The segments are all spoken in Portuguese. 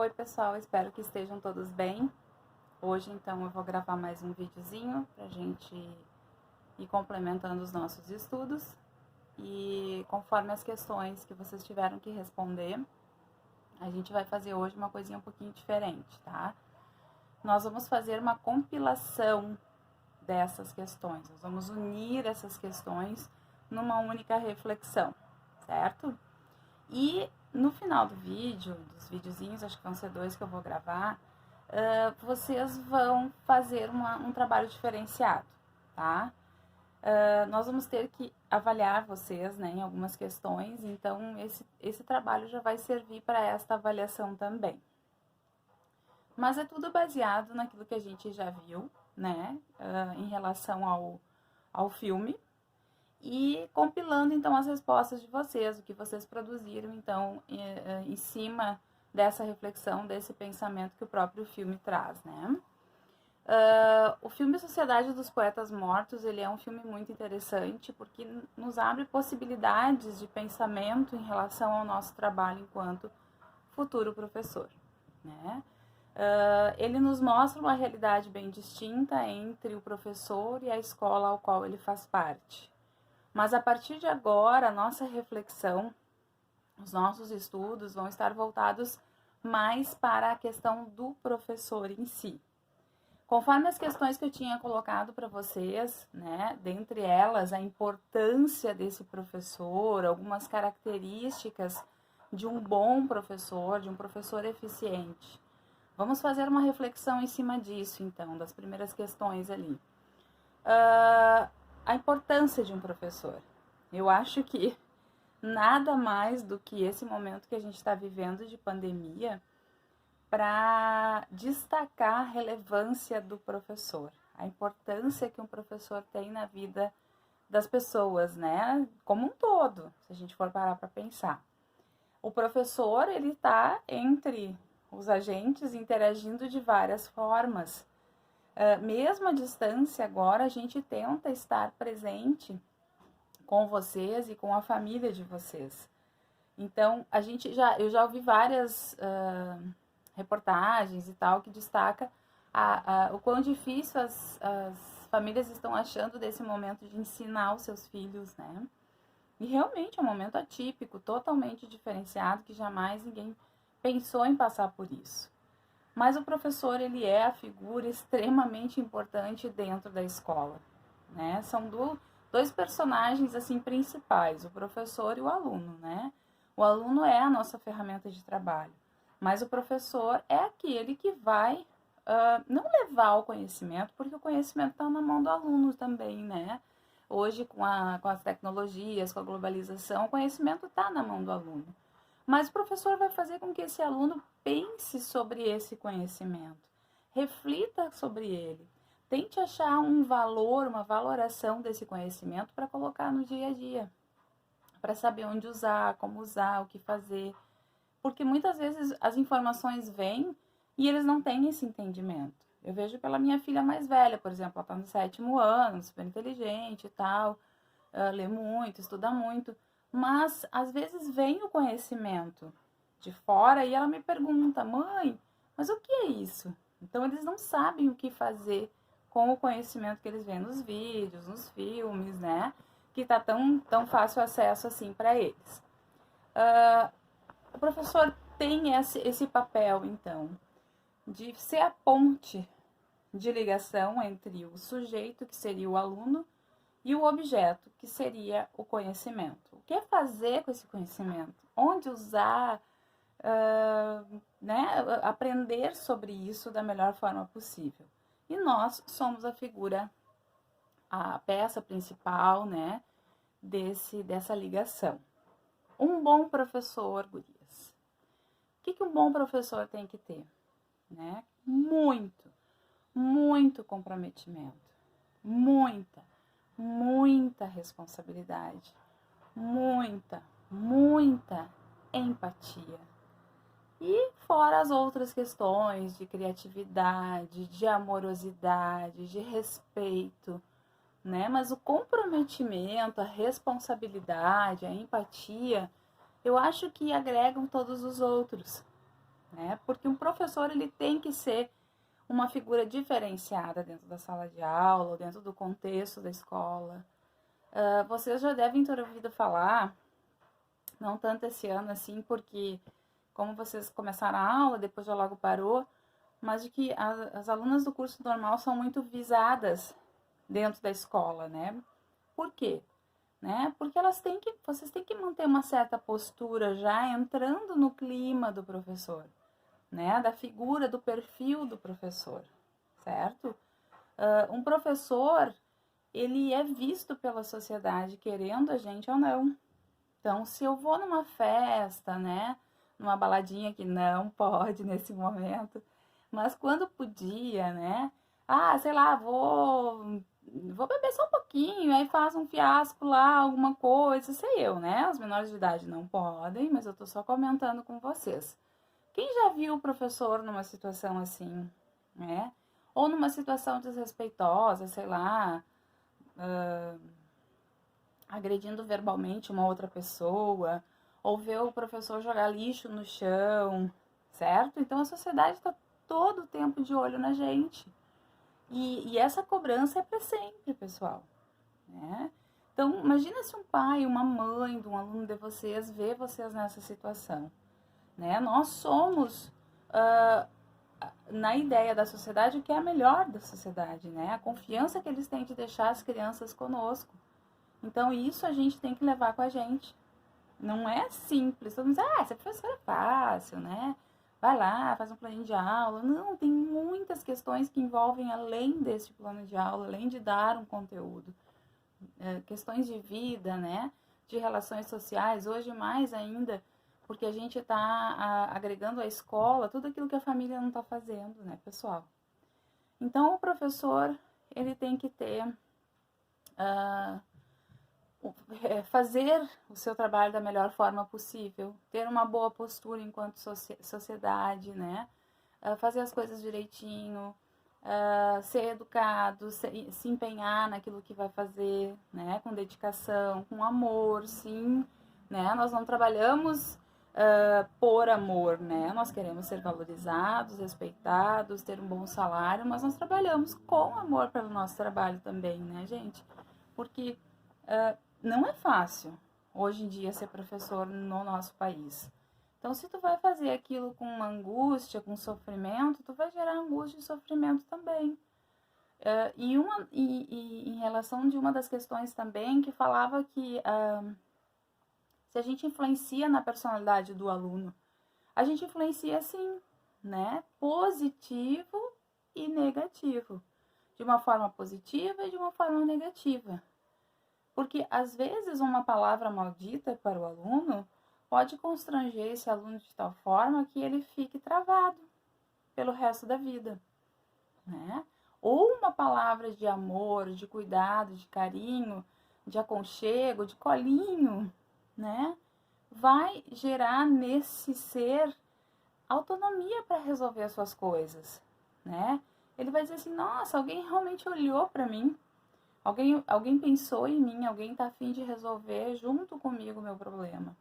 Oi pessoal, espero que estejam todos bem. Hoje então eu vou gravar mais um videozinho pra gente ir complementando os nossos estudos. E conforme as questões que vocês tiveram que responder, a gente vai fazer hoje uma coisinha um pouquinho diferente, tá? Nós vamos fazer uma compilação dessas questões. Nós vamos unir essas questões numa única reflexão, certo? E no final do vídeo, dos videozinhos, acho que vão ser 2 que eu vou gravar, vocês vão fazer um trabalho diferenciado, tá? Nós vamos ter que avaliar vocês, né, em algumas questões, então esse trabalho já vai servir para esta avaliação também. Mas é tudo baseado naquilo que a gente já viu, né, em relação ao filme, e compilando então as respostas de vocês, o que vocês produziram então em cima dessa reflexão, desse pensamento que o próprio filme traz, né? O filme Sociedade dos Poetas Mortos, ele é um filme muito interessante porque nos abre possibilidades de pensamento em relação ao nosso trabalho enquanto futuro professor, né? Ele nos mostra uma realidade bem distinta entre o professor e a escola ao qual ele faz parte. Mas a partir de agora, a nossa reflexão, os nossos estudos vão estar voltados mais para a questão do professor em si. Conforme as questões que eu tinha colocado para vocês, né, dentre elas a importância desse professor, algumas características de um bom professor, de um professor eficiente. Vamos fazer uma reflexão em cima disso, então, das primeiras questões ali. A importância de um professor. Eu acho que nada mais do que esse momento que a gente está vivendo de pandemia para destacar a relevância do professor, a importância que um professor tem na vida das pessoas, né? Como um todo, se a gente for parar para pensar. O professor, ele está entre os agentes interagindo de várias formas. Mesmo à distância agora, a gente tenta estar presente com vocês e com a família de vocês. Então, eu já ouvi várias reportagens e tal que destaca o quão difícil as famílias estão achando desse momento de ensinar os seus filhos, né? E realmente é um momento atípico, totalmente diferenciado, que jamais ninguém pensou em passar por isso. Mas o professor, ele é a figura extremamente importante dentro da escola, né? São dois personagens, assim, principais, o professor e o aluno, né? O aluno é a nossa ferramenta de trabalho, mas o professor é aquele que vai não levar o conhecimento, porque o conhecimento está na mão do aluno também, né? Hoje, com as tecnologias, com a globalização, o conhecimento está na mão do aluno. Mas o professor vai fazer com que esse aluno pense sobre esse conhecimento, reflita sobre ele, tente achar um valor, uma valoração desse conhecimento para colocar no dia a dia, para saber onde usar, como usar, o que fazer. Porque muitas vezes as informações vêm e eles não têm esse entendimento. Eu vejo pela minha filha mais velha, por exemplo, ela está no 7º ano, super inteligente e tal, lê muito, estuda muito. Mas, às vezes, vem o conhecimento de fora e ela me pergunta, mãe, mas o que é isso? Então, eles não sabem o que fazer com o conhecimento que eles veem nos vídeos, nos filmes, né? Que tá tão fácil acesso assim para eles. O professor tem esse papel, então, de ser a ponte de ligação entre o sujeito, que seria o aluno, e o objeto, que seria o conhecimento. O que é fazer com esse conhecimento? Onde usar, né? Aprender sobre isso da melhor forma possível. E nós somos a figura, a peça principal, né? Dessa ligação. Um bom professor, gurias. O que um bom professor tem que ter? Né? Muito comprometimento. Muita responsabilidade, muita empatia. E fora as outras questões de criatividade, de amorosidade, de respeito, né? Mas o comprometimento, a responsabilidade, a empatia, eu acho que agregam todos os outros. né? Porque um professor, ele tem que ser uma figura diferenciada dentro da sala de aula, ou dentro do contexto da escola. Vocês já devem ter ouvido falar, não tanto esse ano assim, porque como vocês começaram a aula, depois já logo parou, mas de que as alunas do curso normal são muito visadas dentro da escola, né? Por quê? Né? Porque vocês têm que manter uma certa postura já entrando no clima do professor, né? Da figura, do perfil do professor, certo? Um professor, ele é visto pela sociedade querendo a gente ou não. Então, se eu vou numa festa, né? Numa baladinha que não pode nesse momento, mas quando podia, né? Ah, sei lá, vou beber só um pouquinho, aí faz um fiasco lá, alguma coisa, sei eu, né? Os menores de idade não podem, mas eu tô só comentando com vocês. Quem já viu o professor numa situação assim, né? Ou numa situação desrespeitosa, sei lá, agredindo verbalmente uma outra pessoa, ou ver o professor jogar lixo no chão, certo? Então a sociedade está todo o tempo de olho na gente. E essa cobrança é para sempre, pessoal, né? Então, imagina se um pai, uma mãe de um aluno de vocês vê vocês nessa situação, né? Nós somos, na ideia da sociedade, o que é a melhor da sociedade, né? A confiança que eles têm de deixar as crianças conosco. Então, isso a gente tem que levar com a gente. Não é simples. Todo mundo diz, essa professora é fácil, né? Vai lá, faz um plano de aula. Não, tem muitas questões que envolvem além desse plano de aula, além de dar um conteúdo. Questões de vida, né? De relações sociais, hoje mais ainda, porque a gente está agregando à escola tudo aquilo que a família não está fazendo, né, pessoal? Então, o professor, ele tem que ter... fazer o seu trabalho da melhor forma possível, ter uma boa postura enquanto sociedade, né? Fazer as coisas direitinho, ser educado, se empenhar naquilo que vai fazer, né? Com dedicação, com amor, sim, né? Nós não trabalhamos por amor, né? Nós queremos ser valorizados, respeitados, ter um bom salário, mas nós trabalhamos com amor pelo nosso trabalho também, né, gente? Porque não é fácil hoje em dia ser professor no nosso país. Então, se tu vai fazer aquilo com uma angústia, com sofrimento, tu vai gerar angústia e sofrimento também. E em relação de uma das questões também que falava que se a gente influencia na personalidade do aluno, a gente influencia sim, né? Positivo e negativo. De uma forma positiva e de uma forma negativa. Porque, às vezes, uma palavra maldita para o aluno pode constranger esse aluno de tal forma que ele fique travado pelo resto da vida, né? Ou uma palavra de amor, de cuidado, de carinho, de aconchego, de colinho, né? Vai gerar nesse ser autonomia para resolver as suas coisas, né? Ele vai dizer assim, nossa, alguém realmente olhou para mim, alguém pensou em mim, alguém está a fim de resolver junto comigo o meu problema.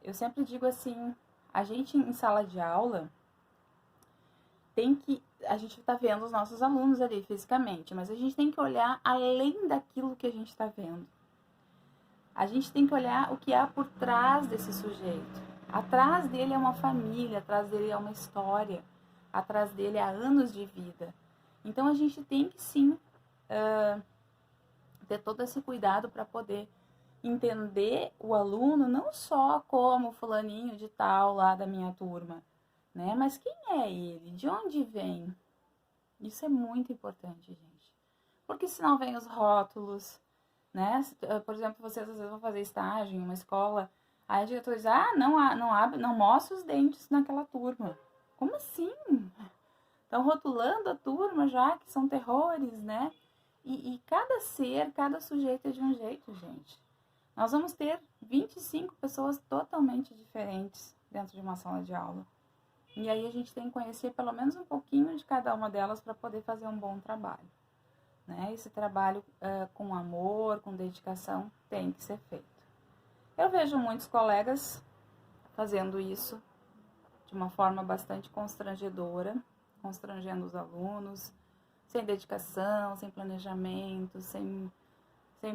Eu sempre digo assim, a gente em sala de aula a gente está vendo os nossos alunos ali fisicamente, mas a gente tem que olhar além daquilo que a gente está vendo. A gente tem que olhar o que há por trás desse sujeito. Atrás dele é uma família, atrás dele é uma história, atrás dele há anos de vida. Então a gente tem que sim ter todo esse cuidado para poder entender o aluno não só como fulaninho de tal lá da minha turma, né? Mas quem é ele? De onde vem? Isso é muito importante, gente. Porque senão vem os rótulos, né? Por exemplo, vocês às vezes vão fazer estágio em uma escola, aí a diretora diz, não mostra os dentes naquela turma. Como assim? Estão rotulando a turma já, que são terrores, né? E cada ser, cada sujeito é de um jeito, gente. Nós vamos ter 25 pessoas totalmente diferentes dentro de uma sala de aula. E aí a gente tem que conhecer pelo menos um pouquinho de cada uma delas para poder fazer um bom trabalho, né? Esse trabalho com amor, com dedicação, tem que ser feito. Eu vejo muitos colegas fazendo isso, de uma forma bastante constrangedora, constrangendo os alunos, sem dedicação, sem planejamento, sem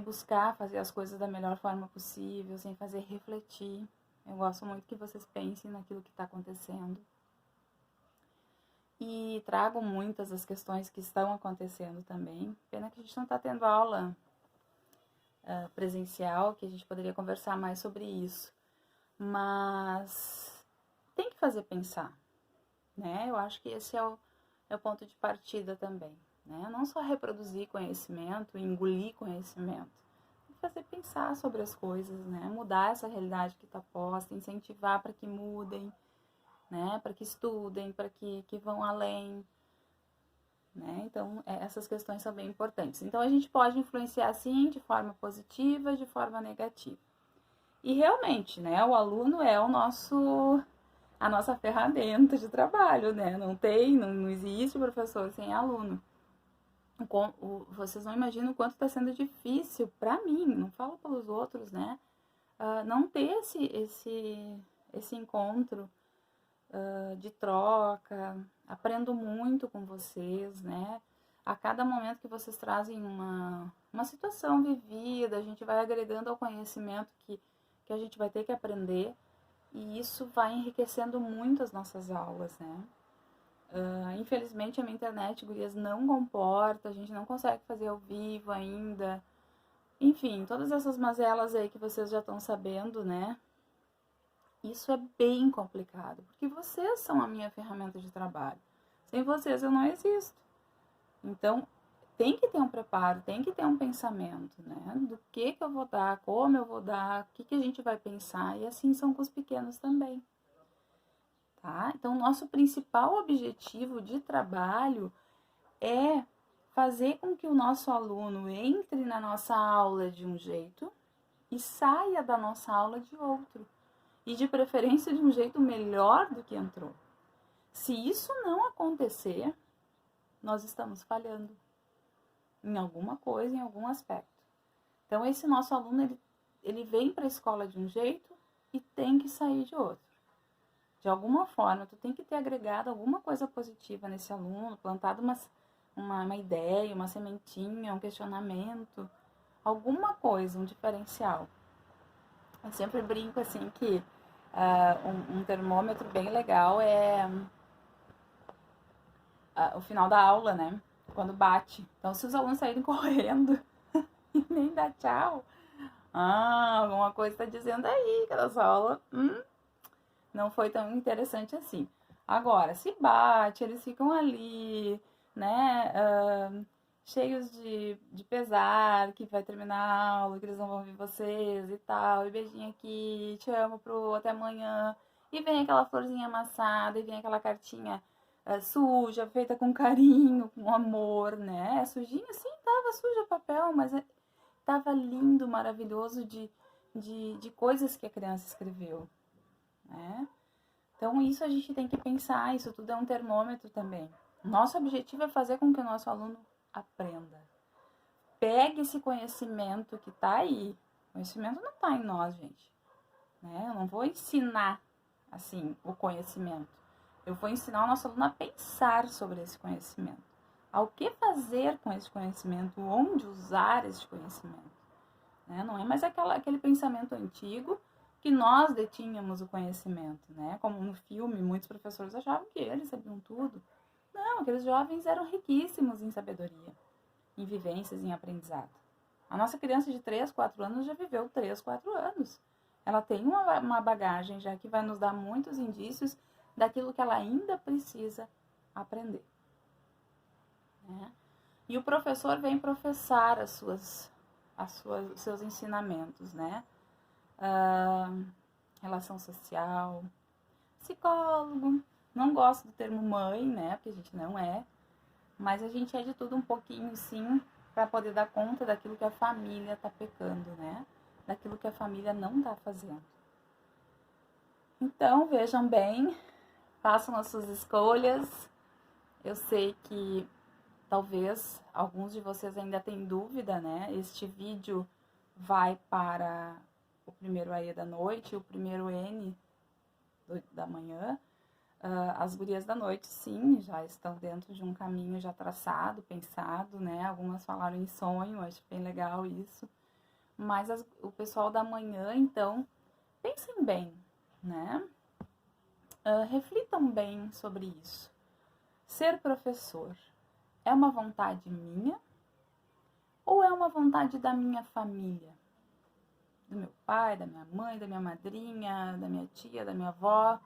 buscar fazer as coisas da melhor forma possível, sem fazer refletir. Eu gosto muito que vocês pensem naquilo que está acontecendo. E trago muitas das questões que estão acontecendo também. Pena que a gente não está tendo aula presencial, que a gente poderia conversar mais sobre isso. Mas tem que fazer pensar, né? Eu acho que esse é o ponto de partida também, né? Não só reproduzir conhecimento, engolir conhecimento. Tem que fazer pensar sobre as coisas, né? Mudar essa realidade que está posta, incentivar para que mudem, né? Para que estudem, para que vão além, né? Então, essas questões são bem importantes. Então, a gente pode influenciar, sim, de forma positiva, de forma negativa. E realmente, né, o aluno é a nossa ferramenta de trabalho, né? Não existe professor sem aluno. Vocês não imaginam o quanto está sendo difícil para mim, não falo pelos outros, né? Não ter esse encontro de troca. Aprendo muito com vocês, né? A cada momento que vocês trazem uma situação vivida, a gente vai agregando ao conhecimento que a gente vai ter que aprender, e isso vai enriquecendo muito as nossas aulas, né? Infelizmente a minha internet, gurias, não comporta, a gente não consegue fazer ao vivo ainda. Enfim, todas essas mazelas aí que vocês já estão sabendo, né? Isso é bem complicado, porque vocês são a minha ferramenta de trabalho. Sem vocês eu não existo. Então, tem que ter um preparo, tem que ter um pensamento, né? Do que eu vou dar, como eu vou dar, o que a gente vai pensar. E assim são com os pequenos também, tá? Então, nosso principal objetivo de trabalho é fazer com que o nosso aluno entre na nossa aula de um jeito e saia da nossa aula de outro. E de preferência de um jeito melhor do que entrou. Se isso não acontecer, nós estamos falhando em alguma coisa, em algum aspecto. Então, esse nosso aluno, ele vem para a escola de um jeito e tem que sair de outro. De alguma forma, tu tem que ter agregado alguma coisa positiva nesse aluno, plantado uma ideia, uma sementinha, um questionamento, alguma coisa, um diferencial. Eu sempre brinco assim que um termômetro bem legal é o final da aula, né? Quando bate. Então, se os alunos saírem correndo e nem dá tchau, alguma coisa está dizendo aí que a nossa aula não foi tão interessante assim. Agora, se bate, eles ficam ali, né? Cheios de pesar, que vai terminar a aula, que eles não vão ouvir vocês e tal, e beijinho aqui, te amo até amanhã, e vem aquela florzinha amassada, e vem aquela cartinha suja, feita com carinho, com amor, né? Sujinha, sim, tava suja o papel, mas tava lindo, maravilhoso de coisas que a criança escreveu, né? Então, isso a gente tem que pensar, isso tudo é um termômetro também. Nosso objetivo é fazer com que o nosso aluno aprenda. Pegue esse conhecimento que tá aí. O conhecimento não tá em nós, gente, né? Eu não vou ensinar, assim, o conhecimento. Eu vou ensinar o nosso aluno a pensar sobre esse conhecimento. Ao que fazer com esse conhecimento, onde usar esse conhecimento. Né? Não é mais aquele pensamento antigo que nós detínhamos o conhecimento, né? Como no filme, muitos professores achavam que eles sabiam tudo. Não, aqueles jovens eram riquíssimos em sabedoria, em vivências, em aprendizado. A nossa criança de 3, 4 anos já viveu 3, 4 anos. Ela tem uma bagagem já que vai nos dar muitos indícios daquilo que ela ainda precisa aprender. Né? E o professor vem professar os seus ensinamentos, né? Relação social, psicólogo. Não gosto do termo mãe, né? Porque a gente não é. Mas a gente é de tudo um pouquinho, sim, para poder dar conta daquilo que a família está pecando, né? Daquilo que a família não está fazendo. Então, vejam bem, façam as suas escolhas. Eu sei que talvez alguns de vocês ainda tenham dúvida, né? Este vídeo vai para o primeiro AE da noite e o primeiro N da manhã. As gurias da noite, sim, já estão dentro de um caminho já traçado, pensado, né? Algumas falaram em sonho, acho bem legal isso. Mas o pessoal da manhã, então, pensem bem, né? Reflitam bem sobre isso. Ser professor é uma vontade minha ou é uma vontade da minha família? Do meu pai, da minha mãe, da minha madrinha, da minha tia, da minha avó?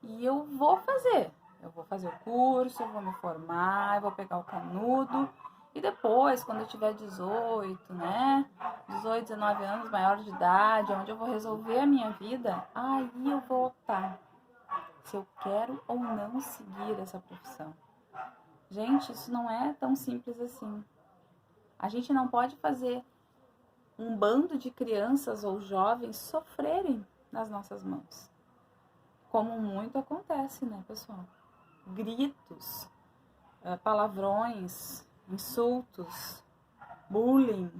E eu vou fazer. Eu vou fazer o curso, eu vou me formar, eu vou pegar o canudo. E depois, quando eu tiver 18, né? 18, 19 anos, maior de idade, onde eu vou resolver a minha vida, aí eu vou optar se eu quero ou não seguir essa profissão. Gente, isso não é tão simples assim. A gente não pode fazer um bando de crianças ou jovens sofrerem nas nossas mãos. Como muito acontece, né, pessoal? Gritos, palavrões, insultos, bullying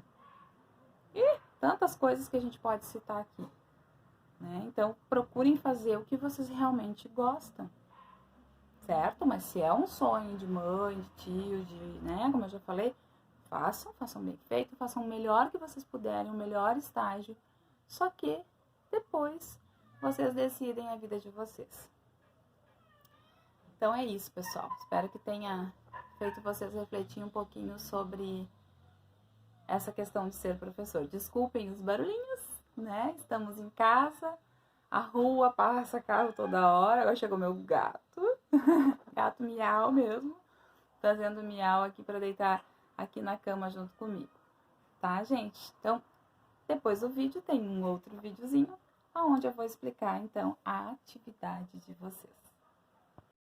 e tantas coisas que a gente pode citar aqui, né? Então, procurem fazer o que vocês realmente gostam, certo? Mas se é um sonho de mãe, de tio, né, como eu já falei, façam bem feito, façam o melhor que vocês puderem, o melhor estágio, só que depois vocês decidem a vida de vocês. Então é isso, pessoal. Espero que tenha feito vocês refletir um pouquinho sobre essa questão de ser professor. Desculpem os barulhinhos, né? Estamos em casa, a rua passa carro toda hora. Agora chegou meu gato, gato miau mesmo, fazendo miau aqui para deitar aqui na cama junto comigo, tá, gente? Então, depois do vídeo tem um outro videozinho onde eu vou explicar, então, a atividade de vocês.